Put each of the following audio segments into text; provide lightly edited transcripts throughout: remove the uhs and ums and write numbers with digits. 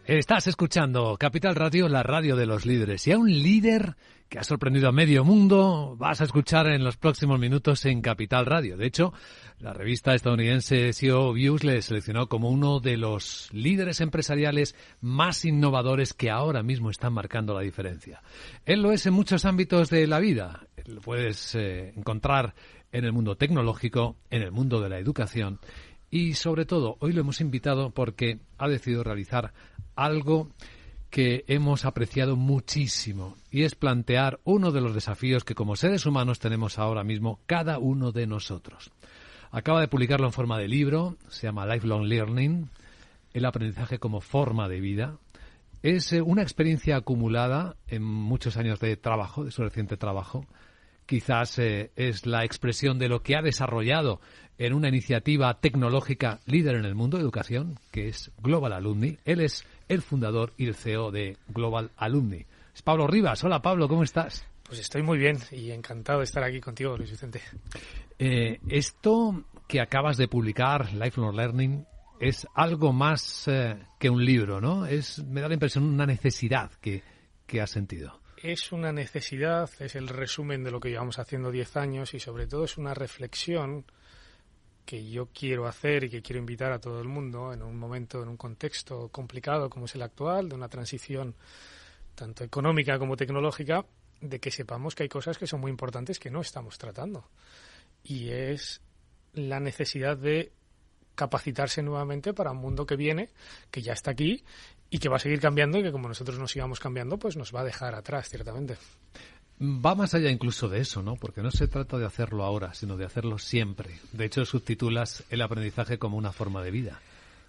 Estás escuchando Capital Radio, la radio de los líderes. Y a un líder que ha sorprendido a medio mundo vas a escuchar en los próximos minutos en Capital Radio. De hecho, la revista estadounidense CEO Views le seleccionó como uno de los líderes empresariales más innovadores que ahora mismo están marcando la diferencia. Él lo es en muchos ámbitos de la vida. Lo puedes encontrar en el mundo tecnológico, en el mundo de la educación. Y sobre todo, hoy lo hemos invitado porque ha decidido realizar algo que hemos apreciado muchísimo, y es plantear uno de los desafíos que como seres humanos tenemos ahora mismo cada uno de nosotros. Acaba de publicarlo en forma de libro, se llama Lifelong Learning, el aprendizaje como forma de vida. Es una experiencia acumulada en muchos años de trabajo, de su reciente trabajo. Quizás es la expresión de lo que ha desarrollado en una iniciativa tecnológica líder en el mundo de educación, que es Global Alumni. Él es el fundador y el CEO de Global Alumni. Es Pablo Rivas. Hola, Pablo, ¿cómo estás? Pues estoy muy bien y encantado de estar aquí contigo, Luis Vicente. Esto que acabas de publicar, Lifelong Learning, es algo más que un libro, ¿no? Me da la impresión una necesidad que has sentido. Es una necesidad, es el resumen de lo que llevamos haciendo 10 años y sobre todo es una reflexión que yo quiero hacer y que quiero invitar a todo el mundo en un momento, en un contexto complicado como es el actual, de una transición tanto económica como tecnológica, de que sepamos que hay cosas que son muy importantes que no estamos tratando. Y es la necesidad de capacitarse nuevamente para un mundo que viene, que ya está aquí y que va a seguir cambiando y que como nosotros nos sigamos cambiando, pues nos va a dejar atrás, ciertamente. Va más allá incluso de eso, ¿no? Porque no se trata de hacerlo ahora, sino de hacerlo siempre. De hecho, subtitulas el aprendizaje como una forma de vida.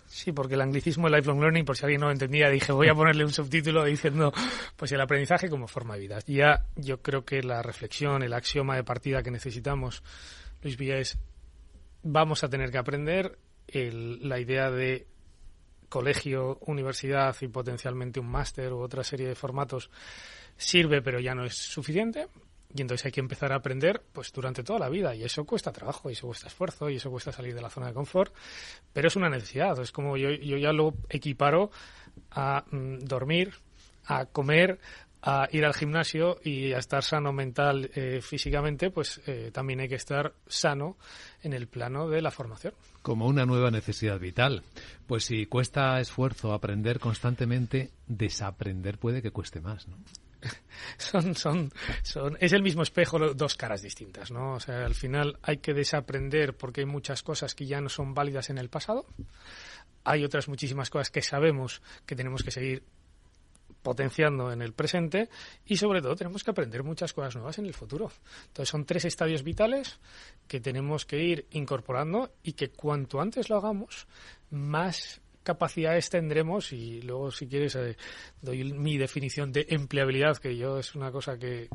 Sí, porque el anglicismo de Lifelong Learning, por si alguien no lo entendía, dije, voy a ponerle un subtítulo diciendo, pues el aprendizaje como forma de vida. Ya yo creo que la reflexión, el axioma de partida que necesitamos, Luis Villa, es vamos a tener que aprender. La idea de colegio, universidad y potencialmente un máster u otra serie de formatos sirve, pero ya no es suficiente. Y entonces hay que empezar a aprender pues durante toda la vida. Y eso cuesta trabajo, y eso cuesta esfuerzo, y eso cuesta salir de la zona de confort. Pero es una necesidad. Es como yo ya lo equiparo a dormir, a comer, a ir al gimnasio y a estar sano mental, físicamente, pues también hay que estar sano en el plano de la formación. Como una nueva necesidad vital. Pues si cuesta esfuerzo aprender constantemente, desaprender puede que cueste más, ¿no? Es el mismo espejo, dos caras distintas, ¿no? O sea, al final hay que desaprender porque hay muchas cosas que ya no son válidas en el pasado. Hay otras muchísimas cosas que sabemos que tenemos que seguir potenciando en el presente y sobre todo tenemos que aprender muchas cosas nuevas en el futuro. Entonces son 3 estadios vitales que tenemos que ir incorporando y que cuanto antes lo hagamos, más capacidades tendremos. Y luego, si quieres, doy mi definición de empleabilidad, que yo es una cosa que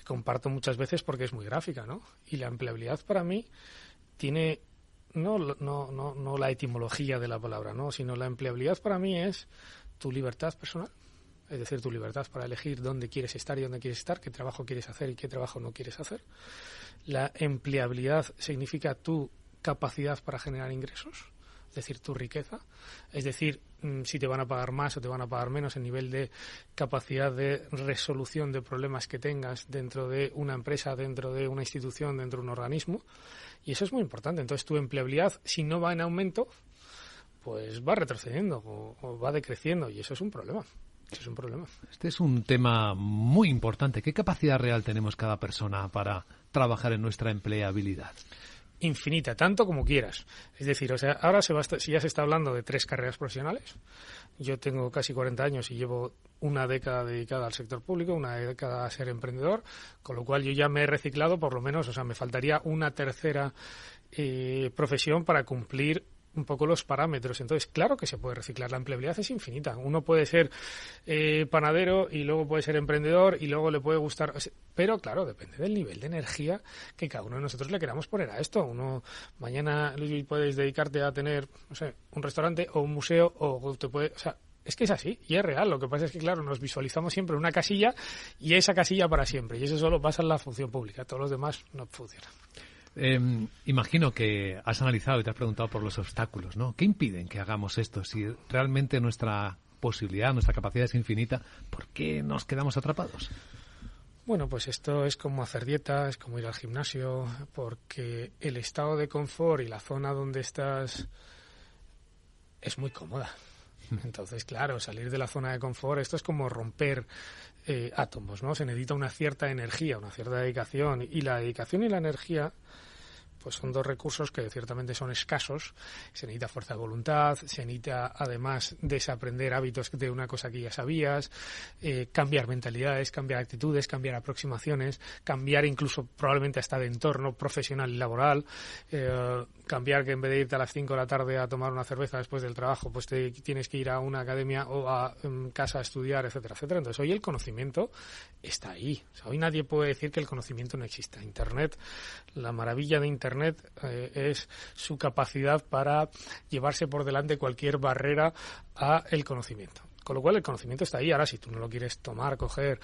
comparto muchas veces porque es muy gráfica, ¿no? Y la empleabilidad para mí tiene no la etimología de la palabra, ¿no? Sino la empleabilidad para mí es tu libertad personal, es decir, tu libertad para elegir dónde quieres estar y dónde quieres estar, qué trabajo quieres hacer y qué trabajo no quieres hacer. La empleabilidad significa tu capacidad para generar ingresos, es decir, tu riqueza, es decir, si te van a pagar más o te van a pagar menos, el nivel de capacidad de resolución de problemas que tengas dentro de una empresa, dentro de una institución, dentro de un organismo, y eso es muy importante. Entonces, tu empleabilidad, si no va en aumento, pues va retrocediendo o va decreciendo, y eso es un problema. Eso es un problema. Este es un tema muy importante. ¿Qué capacidad real tenemos cada persona para trabajar en nuestra empleabilidad? Infinita, tanto como quieras. Es decir, o sea, ahora si ya se está hablando de 3 carreras profesionales. Yo tengo casi 40 años y llevo una década dedicada al sector público, una década a ser emprendedor, con lo cual yo ya me he reciclado por lo menos, o sea, me faltaría una tercera profesión para cumplir un poco los parámetros. Entonces, claro que se puede reciclar. La empleabilidad es infinita. Uno puede ser panadero y luego puede ser emprendedor y luego le puede gustar. Pero, claro, depende del nivel de energía que cada uno de nosotros le queramos poner a esto. Uno, mañana, Luis, puedes dedicarte a tener, no sé, un restaurante o un museo o te puede... O sea, es que es así y es real. Lo que pasa es que, claro, nos visualizamos siempre una casilla y esa casilla para siempre. Y eso solo pasa en la función pública. Todos los demás no funcionan. Imagino que has analizado y te has preguntado por los obstáculos, ¿no? ¿Qué impiden que hagamos esto si realmente nuestra posibilidad, nuestra capacidad es infinita, ¿por qué nos quedamos atrapados? Bueno, pues esto es como hacer dieta, es como ir al gimnasio, porque el estado de confort y la zona donde estás es muy cómoda. Entonces, claro, salir de la zona de confort, esto es como romper átomos, ¿no? Se necesita una cierta energía, una cierta dedicación, y la dedicación y la energía pues son dos recursos que ciertamente son escasos. Se necesita fuerza de voluntad, se necesita además desaprender hábitos de una cosa que ya sabías, cambiar mentalidades, cambiar actitudes, cambiar aproximaciones, cambiar incluso probablemente hasta de entorno profesional y laboral, cambiar que en vez de irte a las 5 de la tarde a tomar una cerveza después del trabajo, pues te tienes que ir a una academia o a casa a estudiar, etcétera, etcétera. Entonces hoy el conocimiento está ahí. O sea, hoy nadie puede decir que el conocimiento no exista. Internet, la maravilla de Internet es su capacidad para llevarse por delante cualquier barrera a el conocimiento. Con lo cual el conocimiento está ahí. Ahora, si tú no lo quieres tomar, coger,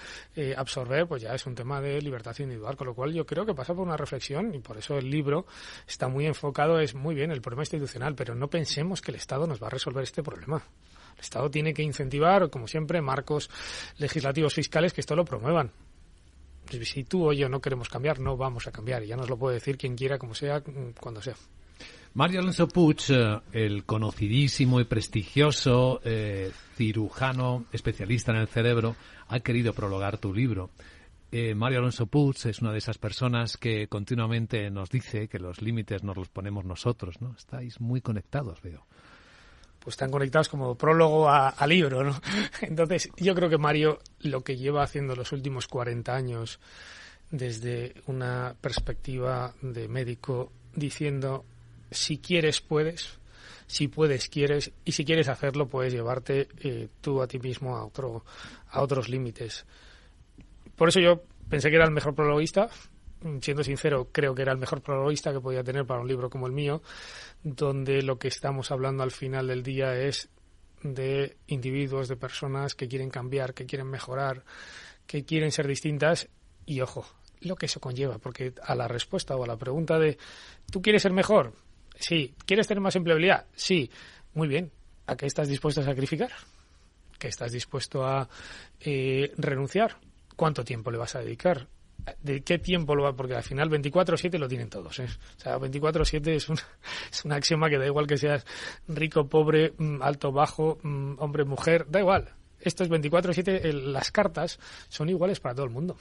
absorber, pues ya es un tema de libertad individual. Con lo cual yo creo que pasa por una reflexión, y por eso el libro está muy enfocado, es muy bien el problema institucional, pero no pensemos que el Estado nos va a resolver este problema. El Estado tiene que incentivar, como siempre, marcos legislativos fiscales que esto lo promuevan. Si tú o yo no queremos cambiar, no vamos a cambiar, y ya nos lo puede decir quien quiera, como sea, cuando sea. Mario Alonso Puig, el conocidísimo y prestigioso cirujano especialista en el cerebro, ha querido prologar tu libro. Mario Alonso Puig es una de esas personas que continuamente nos dice que los límites nos los ponemos nosotros, ¿no? Estáis muy conectados, veo. Pues están conectados como prólogo a libro, ¿no? Entonces, yo creo que Mario lo que lleva haciendo los últimos 40 años desde una perspectiva de médico, diciendo, si quieres, puedes, si puedes, quieres, y si quieres hacerlo, puedes llevarte tú a ti mismo a otros límites. Por eso yo pensé que era el mejor prologuista. Siendo sincero, creo que era el mejor prologuista que podía tener para un libro como el mío, donde lo que estamos hablando al final del día es de individuos, de personas que quieren cambiar, que quieren mejorar, que quieren ser distintas, y ojo, lo que eso conlleva, porque a la respuesta o a la pregunta de ¿tú quieres ser mejor? Sí. ¿Quieres tener más empleabilidad? Sí. Muy bien. ¿A qué estás dispuesto a sacrificar? ¿Qué estás dispuesto a renunciar? ¿Cuánto tiempo le vas a dedicar? ¿De qué tiempo lo va? Porque al final 24/7 lo tienen todos, ¿eh? O sea, 24/7 es un axioma que da igual que seas rico, pobre, alto, bajo, hombre, mujer, da igual. Esto es 24/7, las cartas son iguales para todo el mundo.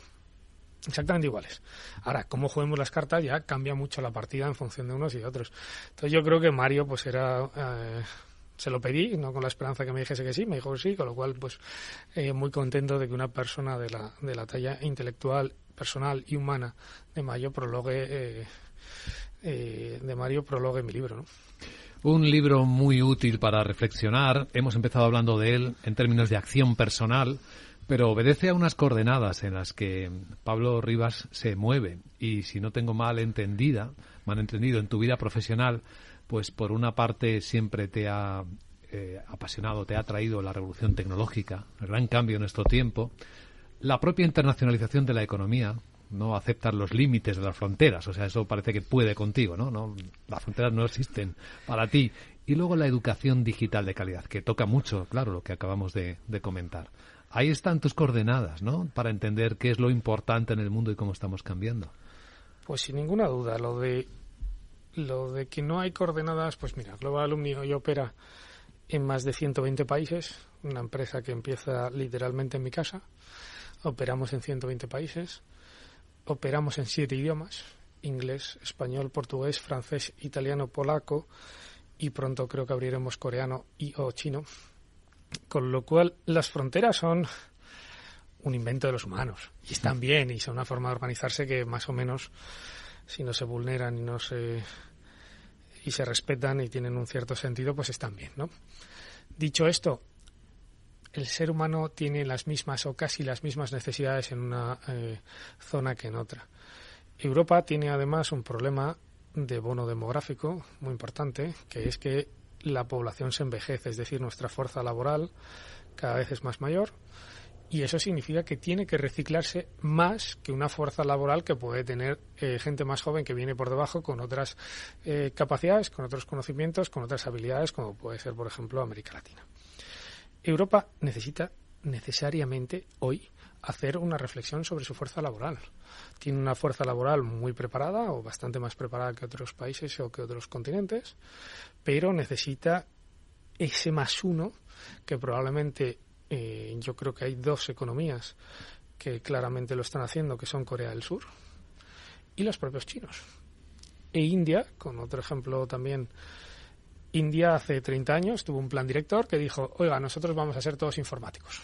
Exactamente iguales. Ahora, cómo juguemos las cartas ya cambia mucho la partida en función de unos y de otros. Entonces yo creo que Mario pues era... se lo pedí, no con la esperanza que me dijese que sí, me dijo que sí, con lo cual pues muy contento de que una persona de la talla intelectual, personal y humana de Mario prologue mi libro, ¿no? Un libro muy útil para reflexionar. Hemos empezado hablando de él en términos de acción personal, pero obedece a unas coordenadas en las que Pablo Rivas se mueve. Y si no tengo mal entendido en tu vida profesional, pues por una parte siempre te ha apasionado, te ha atraído la revolución tecnológica, el gran cambio en nuestro tiempo, la propia internacionalización de la economía, no aceptar los límites de las fronteras, o sea, eso parece que puede contigo, ¿no? Las fronteras no existen para ti. Y luego la educación digital de calidad, que toca mucho, claro, lo que acabamos de comentar. Ahí están tus coordenadas, ¿no?, para entender qué es lo importante en el mundo y cómo estamos cambiando. Pues sin ninguna duda, lo de que no hay coordenadas, pues mira, Global Alumni hoy opera en más de 120 países, una empresa que empieza literalmente en mi casa. Operamos en 120 países, operamos en 7 idiomas, inglés, español, portugués, francés, italiano, polaco, y pronto creo que abriremos coreano o chino. Con lo cual, las fronteras son un invento de los humanos, y están bien, y son una forma de organizarse que más o menos, si no se vulneran y se respetan y tienen un cierto sentido, pues están bien, ¿no? Dicho esto, el ser humano tiene las mismas o casi las mismas necesidades en una zona que en otra. Europa tiene además un problema de bono demográfico muy importante, que es que la población se envejece, es decir, nuestra fuerza laboral cada vez es más mayor, y eso significa que tiene que reciclarse más que una fuerza laboral que puede tener gente más joven que viene por debajo con otras capacidades, con otros conocimientos, con otras habilidades, como puede ser, por ejemplo, América Latina. Europa necesita necesariamente hoy hacer una reflexión sobre su fuerza laboral. Tiene una fuerza laboral muy preparada o bastante más preparada que otros países o que otros continentes, pero necesita ese +1 que probablemente yo creo que hay 2 economías que claramente lo están haciendo, que son Corea del Sur y los propios chinos. E India, con otro ejemplo también. India hace 30 años tuvo un plan director que dijo, oiga, nosotros vamos a ser todos informáticos.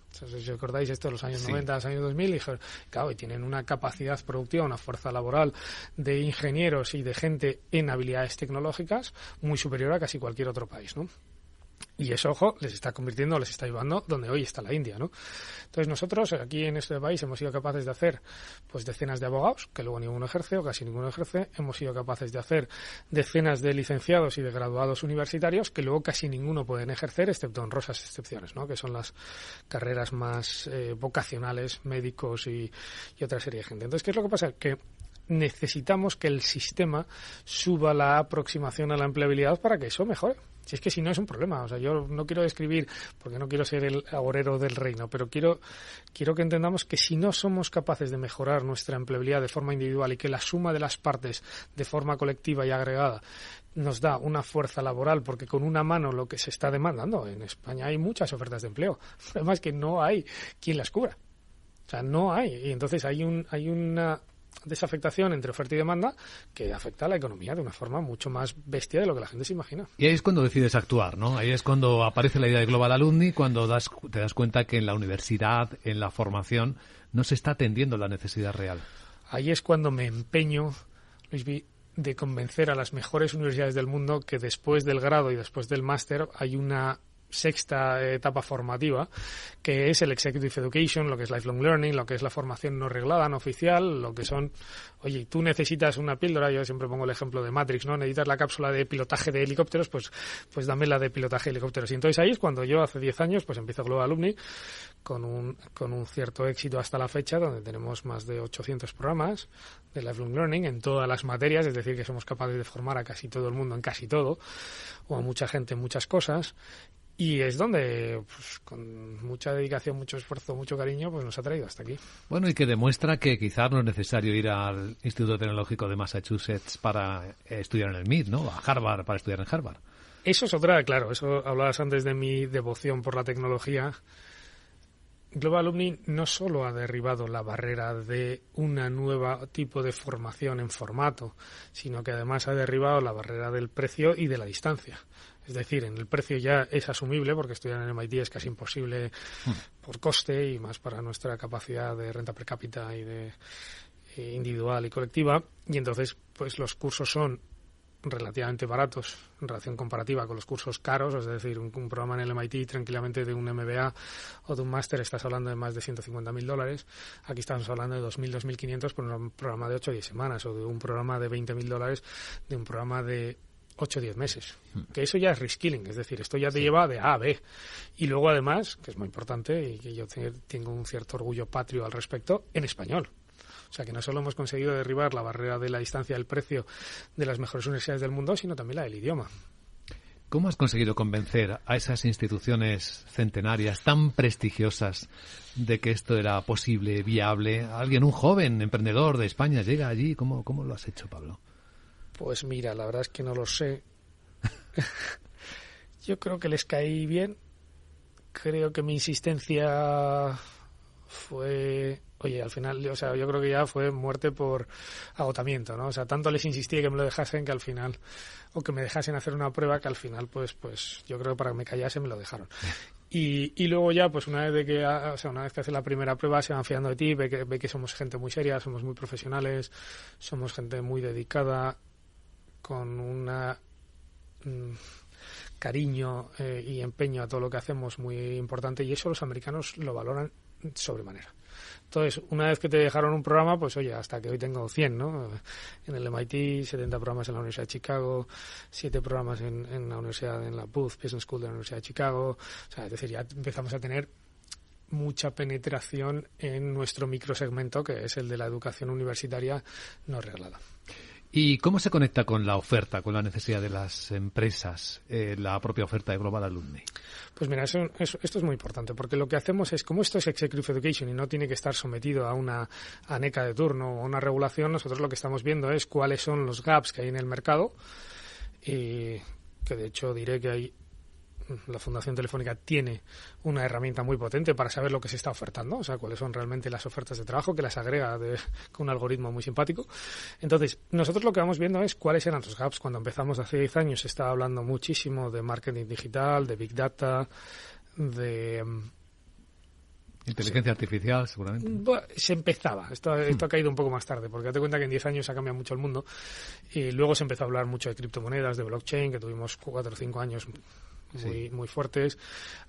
Si os acordáis esto de los años 90, los años 2000, dijeron, claro, y tienen una capacidad productiva, una fuerza laboral de ingenieros y de gente en habilidades tecnológicas muy superior a casi cualquier otro país, ¿no? Y eso, ojo, les está llevando donde hoy está la India, ¿no? Entonces nosotros aquí en este país hemos sido capaces de hacer pues decenas de abogados, que luego ninguno ejerce o casi ninguno ejerce. Hemos sido capaces de hacer decenas de licenciados y de graduados universitarios, que luego casi ninguno pueden ejercer, excepto honrosas excepciones, ¿no? Que son las carreras más vocacionales, médicos y otra serie de gente. Entonces, ¿qué es lo que pasa? Que necesitamos que el sistema suba la aproximación a la empleabilidad para que eso mejore. Si es que si no es un problema, o sea, yo no quiero describir, porque no quiero ser el agorero del reino, pero quiero que entendamos que si no somos capaces de mejorar nuestra empleabilidad de forma individual y que la suma de las partes de forma colectiva y agregada nos da una fuerza laboral, porque con una mano lo que se está demandando, en España hay muchas ofertas de empleo, el problema es que no hay quien las cubra, o sea, no hay, y entonces hay una desafectación entre oferta y demanda que afecta a la economía de una forma mucho más bestia de lo que la gente se imagina. Y ahí es cuando decides actuar, ¿no? Ahí es cuando aparece la idea de Global Alumni, cuando te das cuenta que en la universidad, en la formación, no se está atendiendo la necesidad real. Ahí es cuando me empeño, Luismi, de convencer a las mejores universidades del mundo que después del grado y después del máster hay una sexta etapa formativa, que es el Executive Education, lo que es Lifelong Learning, lo que es la formación no reglada, no oficial, lo que son, oye, tú necesitas una píldora, yo siempre pongo el ejemplo de Matrix, ¿no? Necesitas la cápsula de pilotaje de helicópteros, pues dame la de pilotaje de helicópteros. Y entonces ahí es cuando yo, hace 10 años, pues empiezo Global Alumni con un cierto éxito hasta la fecha, donde tenemos más de 800 programas de Lifelong Learning en todas las materias, es decir, que somos capaces de formar a casi todo el mundo en casi todo, o a mucha gente en muchas cosas. Y es donde, pues, con mucha dedicación, mucho esfuerzo, mucho cariño, pues nos ha traído hasta aquí. Bueno, y que demuestra que quizás no es necesario ir al Instituto Tecnológico de Massachusetts para estudiar en el MIT, ¿no? A Harvard para estudiar en Harvard. Eso es otra, claro, eso hablabas antes de mi devoción por la tecnología. Global Alumni no solo ha derribado la barrera de una nueva tipo de formación en formato, sino que además ha derribado la barrera del precio y de la distancia. Es decir, en el precio ya es asumible, porque estudiar en MIT es casi imposible por coste y más para nuestra capacidad de renta per cápita y de individual y colectiva. Y entonces, pues los cursos son relativamente baratos en relación comparativa con los cursos caros, es decir, un programa en el MIT tranquilamente de un MBA o de un máster estás hablando de más de $150,000. Aquí estamos hablando de 2.000, 2.500 por un programa de 8 o 10 semanas o de un programa de $20,000 de un programa de 8 o 10 meses. Que eso ya es reskilling, es decir, esto ya te lleva de A a B. Y luego además, que es muy importante y que yo tengo un cierto orgullo patrio al respecto, en español. O sea, que no solo hemos conseguido derribar la barrera de la distancia del precio de las mejores universidades del mundo, sino también la del idioma. ¿Cómo has conseguido convencer a esas instituciones centenarias tan prestigiosas de que esto era posible, viable? Alguien, un joven emprendedor de España, llega allí. ¿Cómo lo has hecho, Pablo? Pues mira, la verdad es que no lo sé. Yo creo que les caí bien. Creo que mi insistencia fue... Oye, al final, o sea, yo creo que ya fue muerte por agotamiento, ¿no? O sea, tanto les insistí que me lo dejasen que al final, o que me dejasen hacer una prueba que al final, pues yo creo que para que me callase me lo dejaron. Y luego ya, pues una vez que haces la primera prueba, se van fiando de ti, ve que somos gente muy seria, somos muy profesionales, somos gente muy dedicada, con una cariño y empeño a todo lo que hacemos muy importante, y eso los americanos lo valoran sobremanera. Entonces, una vez que te dejaron un programa, pues oye, hasta que hoy tengo 100, ¿no? En el MIT, 70 programas en la Universidad de Chicago, 7 programas en la Universidad, en la Booth Business School de la Universidad de Chicago. O sea, es decir, ya empezamos a tener mucha penetración en nuestro microsegmento, que es el de la educación universitaria no reglada. ¿Y cómo se conecta con la oferta, con la necesidad de las empresas, la propia oferta de Global Alumni? Pues mira, esto es muy importante, porque lo que hacemos es, como esto es Executive Education y no tiene que estar sometido a una ANECA de turno o a una regulación, nosotros lo que estamos viendo es cuáles son los gaps que hay en el mercado, que de hecho diré que la Fundación Telefónica tiene una herramienta muy potente para saber lo que se está ofertando, o sea, cuáles son realmente las ofertas de trabajo, que las agrega con un algoritmo muy simpático. Entonces, nosotros lo que vamos viendo es cuáles eran los gaps. Cuando empezamos hace 10 años se estaba hablando muchísimo de marketing digital, de Big Data, de Inteligencia artificial, seguramente. Bueno, se empezaba. Esto ha caído un poco más tarde, porque date cuenta que en 10 años ha cambiado mucho el mundo. Y luego se empezó a hablar mucho de criptomonedas, de blockchain, que tuvimos 4 o 5 años muy fuertes.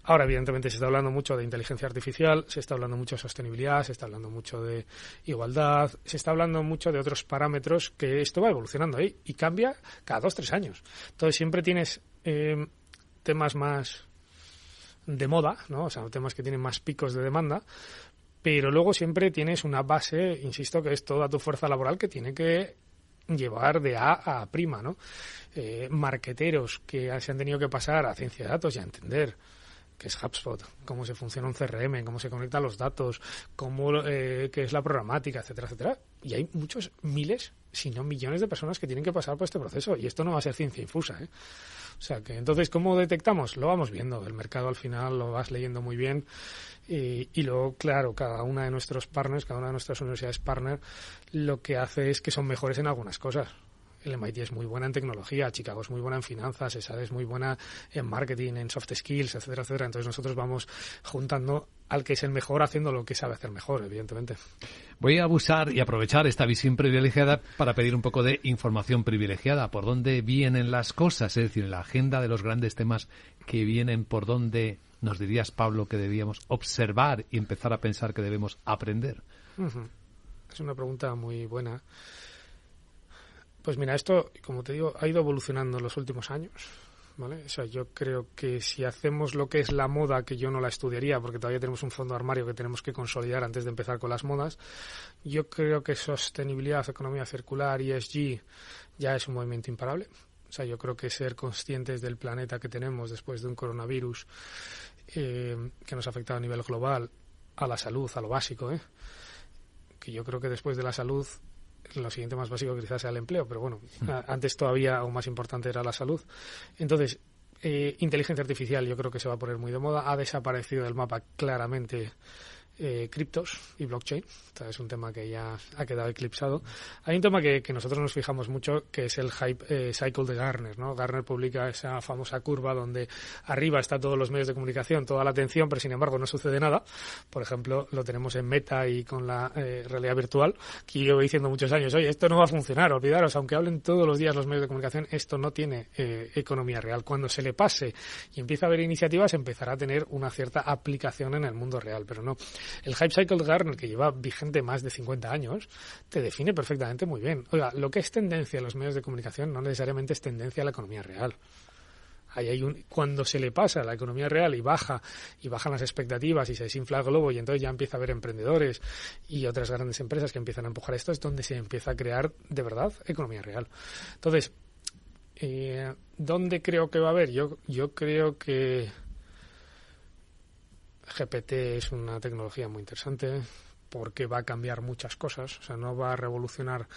Ahora, evidentemente, se está hablando mucho de inteligencia artificial, se está hablando mucho de sostenibilidad, se está hablando mucho de igualdad, se está hablando mucho de otros parámetros, que esto va evolucionando ahí y cambia cada 2 o 3 años. Entonces, siempre tienes temas más de moda, ¿no? O sea, temas que tienen más picos de demanda, pero luego siempre tienes una base, insisto, que es toda tu fuerza laboral que tiene que llevar de A a prima, ¿no? Marqueteros que se han tenido que pasar a ciencia de datos y a entender qué es HubSpot, cómo se funciona un CRM, cómo se conectan los datos, qué es la programática, etcétera, etcétera. Y hay muchos miles, si no millones de personas que tienen que pasar por este proceso, y esto no va a ser ciencia infusa, ¿eh? O sea que, entonces, ¿cómo detectamos? Lo vamos viendo. El mercado al final lo vas leyendo muy bien y luego, claro, cada una de nuestros partners, cada una de nuestras universidades partner, lo que hace es que son mejores en algunas cosas. El MIT es muy buena en tecnología, Chicago es muy buena en finanzas, ESADE es muy buena en marketing, en soft skills, etcétera, etcétera. Entonces nosotros vamos juntando al que es el mejor haciendo lo que sabe hacer mejor, evidentemente. Voy a abusar y aprovechar esta visión privilegiada para pedir un poco de información privilegiada. ¿Por dónde vienen las cosas? Es decir, en la agenda de los grandes temas que vienen, ¿por dónde nos dirías, Pablo, que debíamos observar y empezar a pensar que debemos aprender? Uh-huh. Es una pregunta muy buena. Pues mira, esto, como te digo, ha ido evolucionando en los últimos años, ¿vale? O sea, yo creo que si hacemos lo que es la moda, que yo no la estudiaría porque todavía tenemos un fondo de armario que tenemos que consolidar antes de empezar con las modas, yo creo que sostenibilidad, economía circular, ESG, ya es un movimiento imparable. O sea, yo creo que ser conscientes del planeta que tenemos después de un coronavirus que nos ha afectado a nivel global, a la salud, a lo básico, que yo creo que después de la salud lo siguiente más básico quizás sea el empleo, pero bueno, antes todavía aún más importante era la salud. Entonces, inteligencia artificial yo creo que se va a poner muy de moda. Ha desaparecido del mapa claramente criptos y blockchain. O sea, es un tema que ya ha quedado eclipsado. Hay un tema que nosotros nos fijamos mucho, que es el hype cycle de Gartner, ¿no? Gartner publica esa famosa curva donde arriba están todos los medios de comunicación, toda la atención, pero sin embargo no sucede nada. Por ejemplo, lo tenemos en Meta y con la realidad virtual, que yo llevo diciendo muchos años, oye, esto no va a funcionar, olvidaros, aunque hablen todos los días los medios de comunicación, esto no tiene economía real. Cuando se le pase y empieza a haber iniciativas, empezará a tener una cierta aplicación en el mundo real, pero no. El Hype Cycle de Gartner, que lleva vigente más de 50 años, te define perfectamente muy bien. Oiga, lo que es tendencia en los medios de comunicación no necesariamente es tendencia a la economía real. Cuando se le pasa a la economía real y bajan las expectativas y se desinfla el globo y entonces ya empieza a haber emprendedores y otras grandes empresas que empiezan a empujar esto, es donde se empieza a crear de verdad economía real. Entonces, ¿dónde creo que va a haber? Yo creo que GPT es una tecnología muy interesante porque va a cambiar muchas cosas. O sea, no va a revolucionar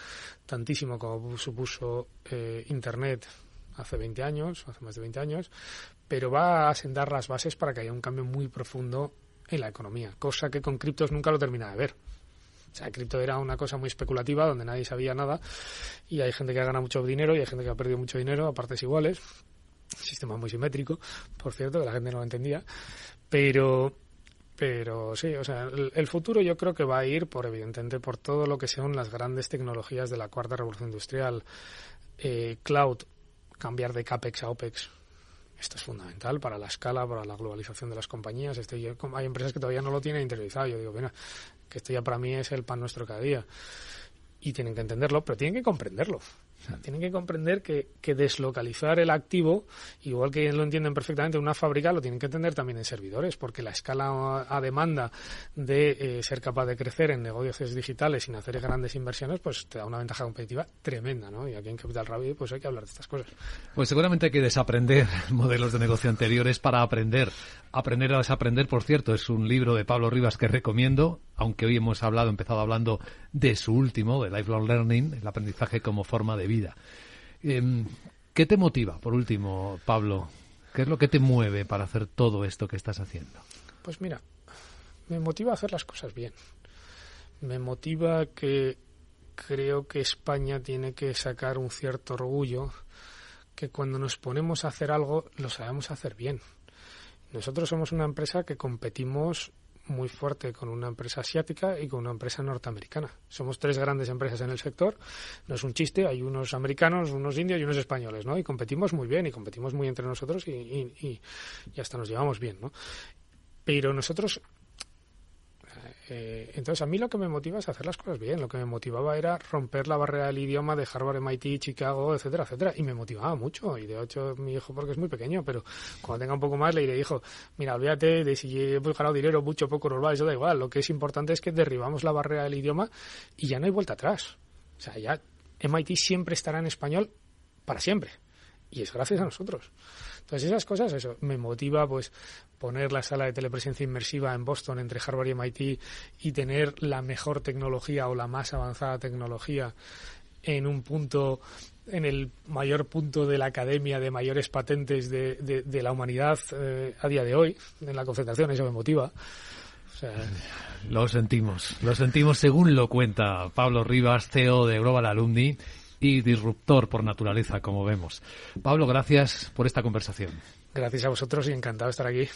tantísimo como supuso Internet hace más de 20 años, pero va a sentar las bases para que haya un cambio muy profundo en la economía, cosa que con criptos nunca lo termina de ver. O sea, cripto era una cosa muy especulativa donde nadie sabía nada y hay gente que ha ganado mucho dinero y hay gente que ha perdido mucho dinero a partes iguales. Sistema muy simétrico, por cierto, que la gente no lo entendía, pero sí, o sea, el futuro yo creo que va a ir evidentemente por todo lo que son las grandes tecnologías de la cuarta revolución industrial, cloud, cambiar de CAPEX a OPEX. Esto es fundamental para la escala, para la globalización de las compañías. Hay empresas que todavía no lo tienen interiorizado. Yo digo, mira, que esto ya para mí es el pan nuestro cada día. Y tienen que entenderlo, pero tienen que comprenderlo. O sea, tienen que comprender que deslocalizar el activo, igual que lo entienden perfectamente en una fábrica, lo tienen que entender también en servidores, porque la escala a demanda de ser capaz de crecer en negocios digitales sin hacer grandes inversiones, pues te da una ventaja competitiva tremenda, ¿no? Y aquí en Capital Radio pues hay que hablar de estas cosas. Pues seguramente hay que desaprender modelos de negocio anteriores para aprender. Aprender a desaprender, por cierto, es un libro de Pablo Rivas que recomiendo, aunque hoy hemos empezado hablando de su último, de Lifelong Learning, el aprendizaje como forma de vida. ¿Qué te motiva, por último, Pablo? ¿Qué es lo que te mueve para hacer todo esto que estás haciendo? Pues mira, me motiva a hacer las cosas bien. Me motiva que creo que España tiene que sacar un cierto orgullo, que cuando nos ponemos a hacer algo, lo sabemos hacer bien. Nosotros somos una empresa que competimos muy fuerte con una empresa asiática y con una empresa norteamericana. Somos 3 grandes empresas en el sector. No es un chiste, hay unos americanos, unos indios y unos españoles, ¿no? Y competimos muy bien y competimos muy entre nosotros y hasta nos llevamos bien, ¿no? Pero nosotros... entonces a mí lo que me motiva es hacer las cosas bien. Lo que me motivaba era romper la barrera del idioma de Harvard, MIT, Chicago, etcétera, etcétera, y me motivaba mucho. Y de hecho mi hijo, porque es muy pequeño, pero cuando tenga un poco más le diré, hijo, mira, olvídate de si hemos ganado dinero, mucho, poco, normal, eso da igual. Lo que es importante es que derribamos la barrera del idioma y ya no hay vuelta atrás. O sea, ya MIT siempre estará en español para siempre. Y es gracias a nosotros. Entonces esas cosas, eso, me motiva pues poner la sala de telepresencia inmersiva en Boston entre Harvard y MIT y tener la mejor tecnología o la más avanzada tecnología en un punto, en el mayor punto de la academia de mayores patentes de la humanidad a día de hoy, en la concentración, eso me motiva. O sea, Lo sentimos según lo cuenta Pablo Rivas, CEO de Global Alumni y disruptor por naturaleza, como vemos. Pablo, gracias por esta conversación. Gracias a vosotros y encantado de estar aquí.